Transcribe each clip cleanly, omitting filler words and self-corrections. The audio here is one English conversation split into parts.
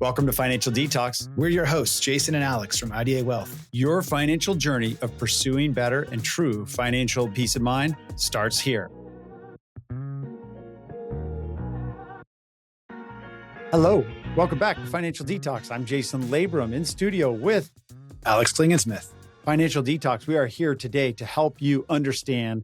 Welcome to Financial Detox. We're your hosts, Jason and Alex from IDA Wealth. Your financial journey of pursuing better and true financial peace of mind starts here. Hello, welcome back to Financial Detox. I'm Jason Labrum in studio with Alex Klingensmith. Financial Detox. We are here today to help you understand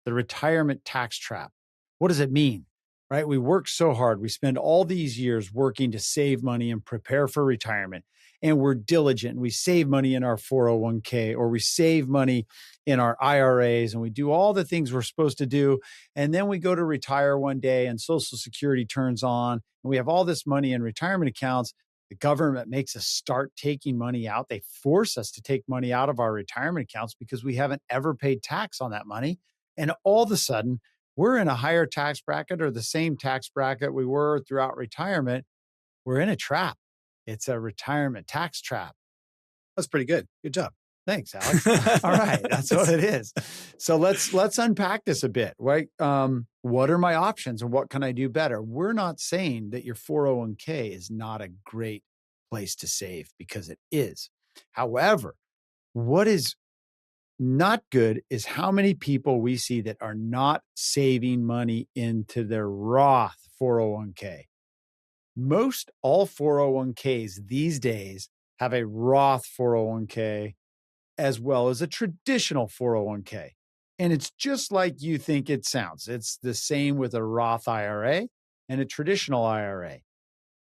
the retirement tax trap. What does it mean? Right? We work so hard. We spend all these years working to save money and prepare for retirement. And we're diligent. We save money in our 401k or we save money in our IRAs and we do all the things we're supposed to do. And then we go to retire one day and Social Security turns on and we have all this money in retirement accounts. The government makes us start taking money out. They force us to take money out of our retirement accounts because we haven't ever paid tax on that money. And all of a sudden, we're in a higher tax bracket or the same tax bracket we were throughout retirement. We're in a trap. It's a retirement tax trap. That's pretty good. Good job. Thanks, Alex. All right. That's what it is. So let's unpack this a bit, right? What are my options and what can I do better? We're not saying that your 401k is not a great place to save because it is. However, what is not good is how many people we see that are not saving money into their Roth 401k. Most all 401ks these days have a Roth 401k as well as a traditional 401k. And it's just like you think it sounds. It's the same with a Roth IRA and a traditional IRA.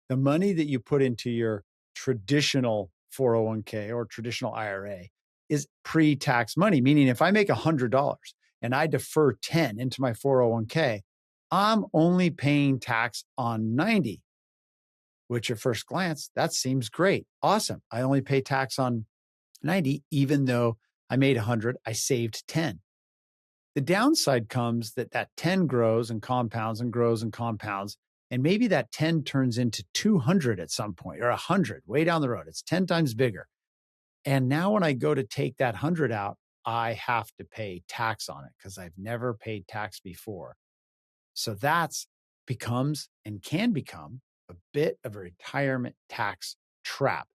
The money that you put into your traditional 401k or traditional IRA is pre-tax money, meaning if I make $100 and I defer 10 into my 401k, I'm only paying tax on 90, which at first glance, that seems great. Awesome. I only pay tax on 90, even though I made 100, I saved 10. The downside comes that 10 grows and compounds and grows and compounds. And maybe that 10 turns into 200 at some point or 100 way down the road. It's 10 times bigger. And now when I go to take that 100 out, I have to pay tax on it because I've never paid tax before. So that's becomes and can become a bit of a retirement tax trap.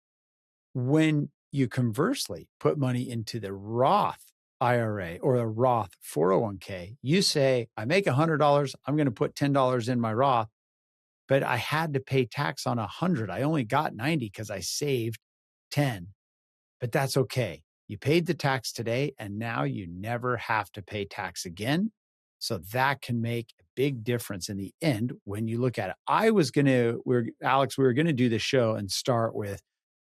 When you conversely put money into the Roth IRA or a Roth 401k, you say, I make $100, I'm going to put $10 in my Roth, but I had to pay tax on 100. I only got 90 because I saved 10. But that's okay. You paid the tax today and now you never have to pay tax again. So that can make a big difference in the end when you look at it. Alex, we were going to do the show and start with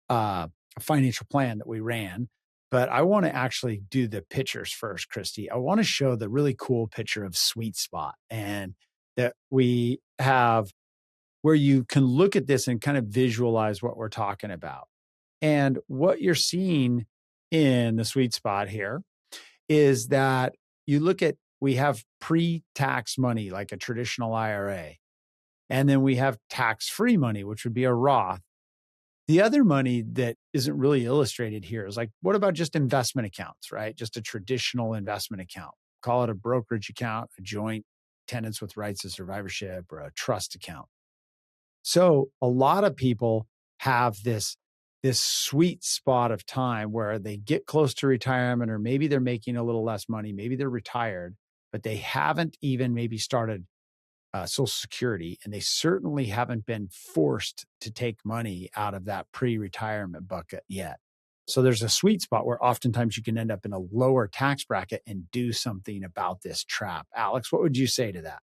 a financial plan that we ran, but I want to actually do the pictures first, Christy. I want to show the really cool picture of Sweet Spot and that we have where you can look at this and kind of visualize what we're talking about. And what you're seeing in the Sweet Spot here is that you look at, we have pre-tax money, like a traditional IRA. And then we have tax-free money, which would be a Roth. The other money that isn't really illustrated here is like, what about just investment accounts, right? Just a traditional investment account. Call it a brokerage account, a joint tenants with rights of survivorship, or a trust account. So a lot of people have this sweet spot of time where they get close to retirement, or maybe they're making a little less money, maybe they're retired, but they haven't even maybe started Social Security, and they certainly haven't been forced to take money out of that pre-retirement bucket yet. So there's a sweet spot where oftentimes you can end up in a lower tax bracket and do something about this trap. Alex, what would you say to that?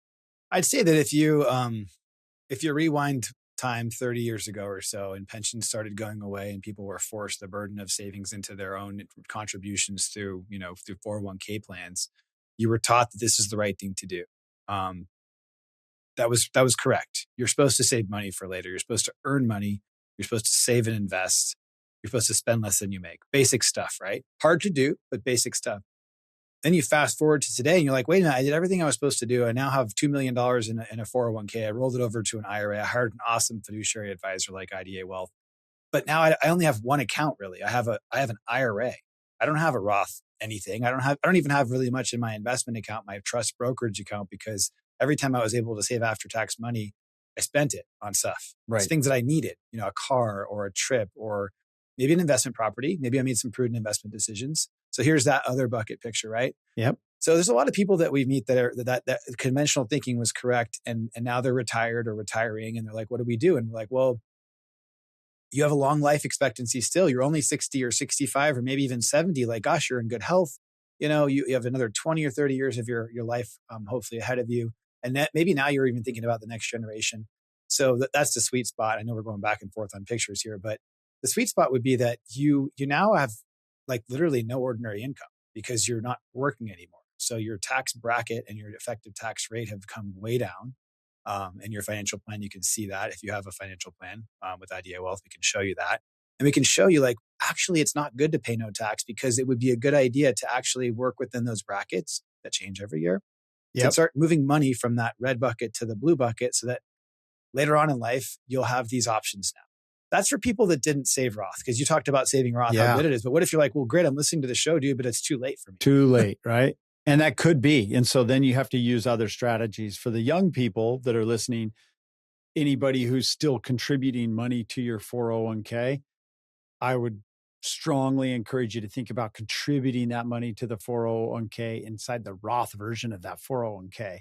I'd say that if you rewind time 30 years ago or so and pensions started going away and people were forced the burden of savings into their own contributions through 401k plans, you were taught that this is the right thing to do. That was correct. You're supposed to save money for later. You're supposed to earn money. You're supposed to save and invest. You're supposed to spend less than you make. Basic stuff, right? Hard to do, but basic stuff. Then you fast forward to today and you're like, wait a minute, I did everything I was supposed to do. I now have $2 million in a 401k. I rolled it over to an IRA. I hired an awesome fiduciary advisor like IDA Wealth. But now I only have one account really. I have an IRA. I don't have a Roth anything. I don't even have really much in my investment account, my trust brokerage account, because every time I was able to save after tax money, I spent it on stuff. It's Right. things that I needed, a car or a trip or maybe an investment property. Maybe I made some prudent investment decisions. So here's that other bucket picture, right? Yep. So there's a lot of people that we meet that conventional thinking was correct, and now they're retired or retiring, and they're like, "What do we do?" And we're like, "Well, you have a long life expectancy still. You're only 60 or 65 or maybe even 70. Like, gosh, you're in good health. You have another 20 or 30 years of your life, hopefully ahead of you. And that maybe now you're even thinking about the next generation. So that's the sweet spot. I know we're going back and forth on pictures here, but the sweet spot would be that you now have like literally no ordinary income because you're not working anymore. So your tax bracket and your effective tax rate have come way down. In your financial plan, you can see that if you have a financial plan with Idea Wealth, we can show you that. And we can show you like, actually, it's not good to pay no tax because it would be a good idea to actually work within those brackets that change every year to Yep. start moving money from that red bucket to the blue bucket so that later on in life, you'll have these options now. That's for people that didn't save Roth because you talked about saving Roth, how Yeah. good it is. But what if you're like, well, great, I'm listening to the show, dude, but it's too late for me. Too late, right? And that could be. And so then you have to use other strategies. For the young people that are listening, anybody who's still contributing money to your 401k, I would strongly encourage you to think about contributing that money to the 401k inside the Roth version of that 401k.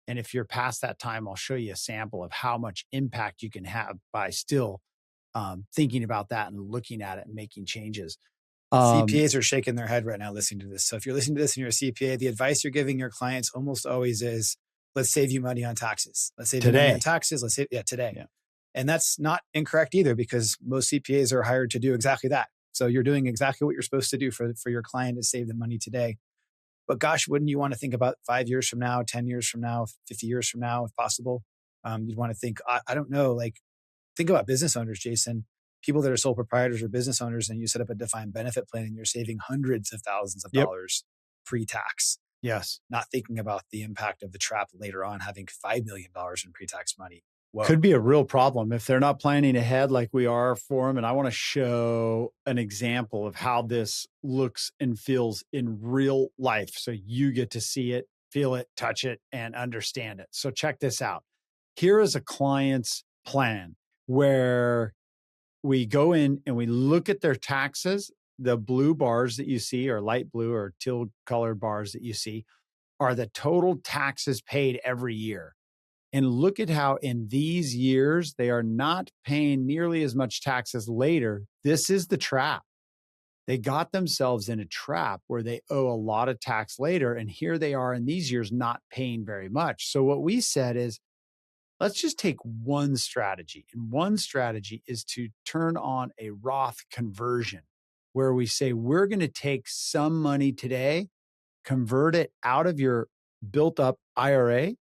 And if you're past that time, I'll show you a sample of how much impact you can have by still thinking about that and looking at it and making changes. CPAs are shaking their head right now listening to this. So if you're listening to this and you're a CPA, the advice you're giving your clients almost always is, let's save you money on taxes. Let's save you money on taxes. Let's save, today. Yeah. And that's not incorrect either because most CPAs are hired to do exactly that. So you're doing exactly what you're supposed to do for your client to save the money today. But gosh, wouldn't you want to think about 5 years from now, 10 years from now, 50 years from now, if possible? You'd want to think, I don't know, like think about business owners, Jason, people that are sole proprietors or business owners, and you set up a defined benefit plan and you're saving hundreds of thousands of dollars pre-tax. Yes. Not thinking about the impact of the trap later on, having $5 million in pre-tax money. Whoa. Could be a real problem if they're not planning ahead like we are for them. And I want to show an example of how this looks and feels in real life. So you get to see it, feel it, touch it, and understand it. So check this out. Here is a client's plan where we go in and we look at their taxes. The blue bars that you see, or light blue or teal colored bars that you see, are the total taxes paid every year. And look at how in these years, they are not paying nearly as much taxes later. This is the trap. They got themselves in a trap where they owe a lot of tax later. And here they are in these years not paying very much. So what we said is, let's just take one strategy. And one strategy is to turn on a Roth conversion where we say, we're going to take some money today, convert it out of your built up IRA,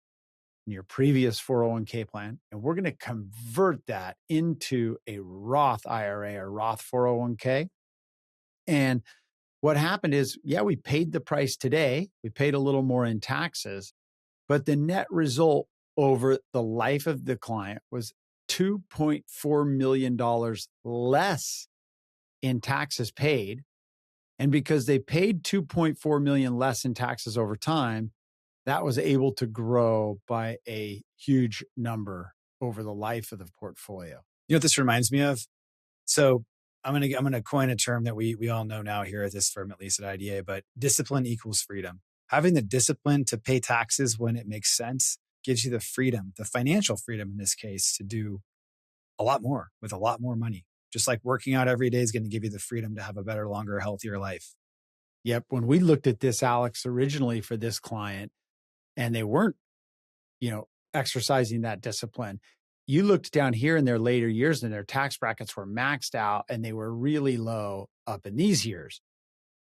in your previous 401k plan, and we're going to convert that into a Roth IRA or Roth 401k. And what happened is, we paid the price today. We paid a little more in taxes, but the net result over the life of the client was $2.4 million less in taxes paid. And because they paid $2.4 million less in taxes over time, that was able to grow by a huge number over the life of the portfolio. You know what this reminds me of? So I'm gonna coin a term that we all know now here at this firm, at least at IDA, but discipline equals freedom. Having the discipline to pay taxes when it makes sense gives you the freedom, the financial freedom in this case, to do a lot more with a lot more money. Just like working out every day is going to give you the freedom to have a better, longer, healthier life. Yep. When we looked at this, Alex, originally for this client, and they weren't, exercising that discipline. You looked down here in their later years and their tax brackets were maxed out and they were really low up in these years.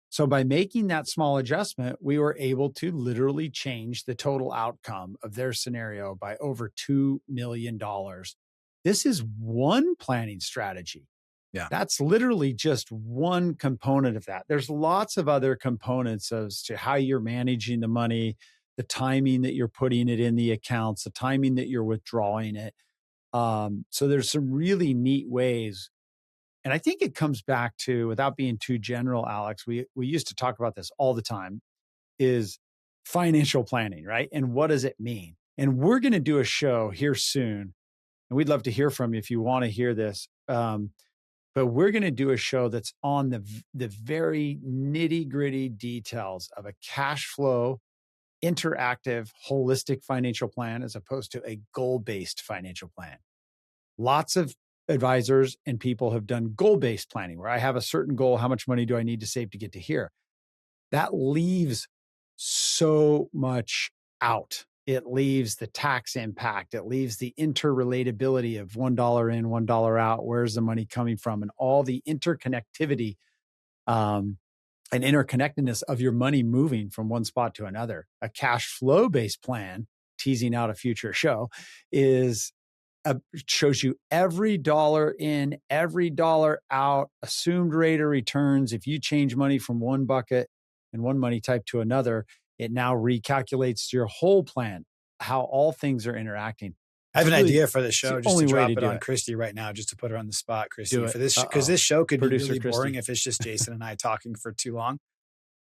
So by making that small adjustment, we were able to literally change the total outcome of their scenario by over $2 million. This is one planning strategy. Yeah. That's literally just one component of that. There's lots of other components as to how you're managing the money, the timing that you're putting it in the accounts, the timing that you're withdrawing it. So there's some really neat ways. And I think it comes back to, without being too general, Alex, we used to talk about this all the time, is financial planning, right? And what does it mean? And we're going to do a show here soon And we'd love to hear from you if you want to hear this. But we're going to do a show that's on the very nitty gritty details of a cash flow, interactive, holistic financial plan as opposed to a goal-based financial plan. Lots of advisors and people have done goal-based planning where I have a certain goal. How much money do I need to save to get to here? That leaves so much out. It leaves the tax impact. It leaves the interrelatability of $1 in, $1 out. Where's the money coming from? And all the interconnectivity and interconnectedness of your money moving from one spot to another. A cash flow based plan, teasing out a future show, shows you every dollar in, every dollar out, assumed rate of returns. If you change money from one bucket and one money type to another, it now recalculates your whole plan, how all things are interacting. I have an idea for the show, just to drop it on it. Christy right now, just to put her on the spot, Christy, Do it. for this, because this show could be Producer really Christy. boring if it's just Jason and I talking for too long.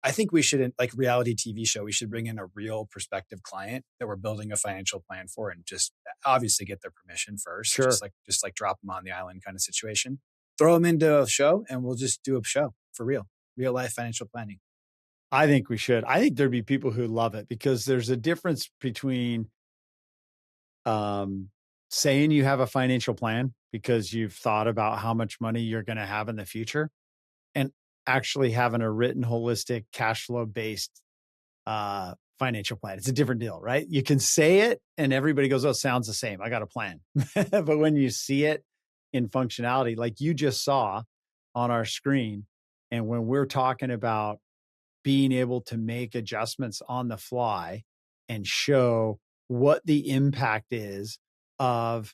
I think we should, like reality TV show, we should bring in a real prospective client that we're building a financial plan for and just obviously get their permission first. Sure. Just like drop them on the island kind of situation. Throw them into a show and we'll just do a show for real life financial planning. I think we should. I think there'd be people who love it because there's a difference between saying you have a financial plan because you've thought about how much money you're going to have in the future and actually having a written, holistic, cash flow based financial plan. It's a different deal, right? You can say it and everybody goes, oh, it sounds the same. I got a plan. But when you see it in functionality, like you just saw on our screen, and when we're talking about being able to make adjustments on the fly and show what the impact is of,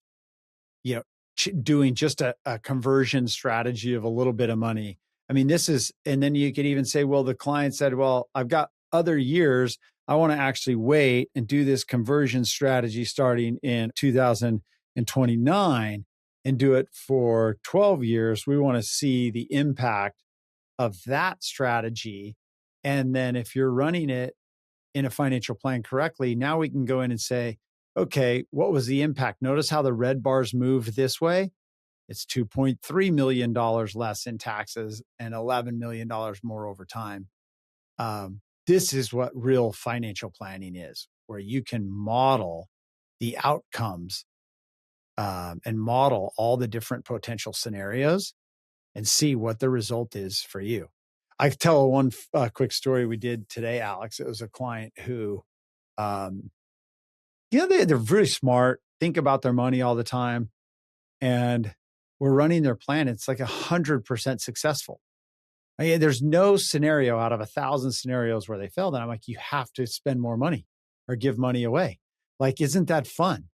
doing just a conversion strategy of a little bit of money. I mean, and then you could even say, well, the client said, well, I've got other years. I want to actually wait and do this conversion strategy starting in 2029 and do it for 12 years. We want to see the impact of that strategy. And then if you're running it in a financial plan correctly, now we can go in and say, okay, what was the impact? Notice how the red bars moved this way. It's $2.3 million less in taxes and $11 million more over time. This is what real financial planning is, where you can model the outcomes and model all the different potential scenarios and see what the result is for you. I can tell one quick story we did today, Alex. It was a client who, they're very smart, think about their money all the time. And we're running their plan. It's like 100% successful. I mean, there's no scenario out of 1,000 scenarios where they failed. And I'm like, you have to spend more money or give money away. Like, isn't that fun?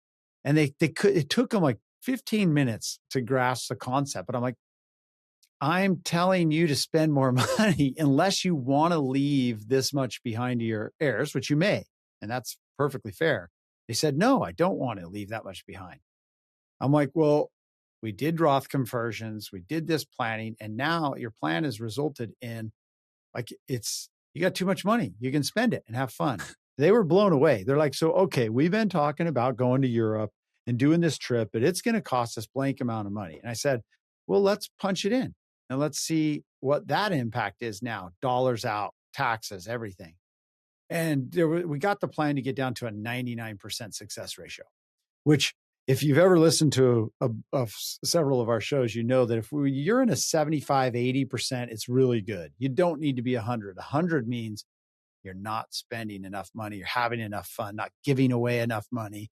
And it took them like 15 minutes to grasp the concept. But I'm like, I'm telling you to spend more money unless you want to leave this much behind to your heirs, which you may, and that's perfectly fair. They said, no, I don't want to leave that much behind. I'm like, well, we did Roth conversions, we did this planning, and now your plan has resulted in you got too much money. You can spend it and have fun. They were blown away. They're like, so, okay, we've been talking about going to Europe and doing this trip, but it's going to cost us blank amount of money. And I said, well, let's punch it in and let's see what that impact is now. Dollars out, taxes, everything. And we got the plan to get down to a 99% success ratio, which if you've ever listened to several of our shows, you know that if you're in a 75, 80%, it's really good. You don't need to be 100. 100 means you're not spending enough money, you're having enough fun, not giving away enough money,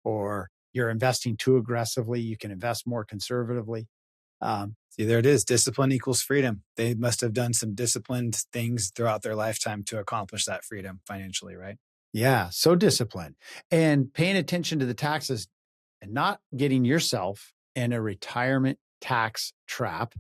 or you're investing too aggressively. You can invest more conservatively. See, there it is. Discipline equals freedom. They must have done some disciplined things throughout their lifetime to accomplish that freedom financially, right? Yeah, so disciplined. And paying attention to the taxes and not getting yourself in a retirement tax trap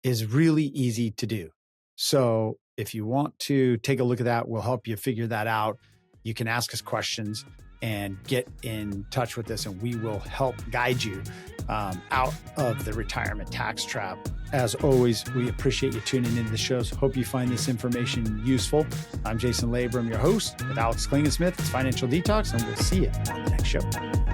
is really easy to do. So if you want to take a look at that, we'll help you figure that out. You can ask us questions and get in touch with us, and we will help guide you out of the retirement tax trap. As always, we appreciate you tuning into the shows. Hope you find this information useful. I'm Jason Labrum, your host. With Alex Klingensmith, it's Financial Detox, and we'll see you on the next show.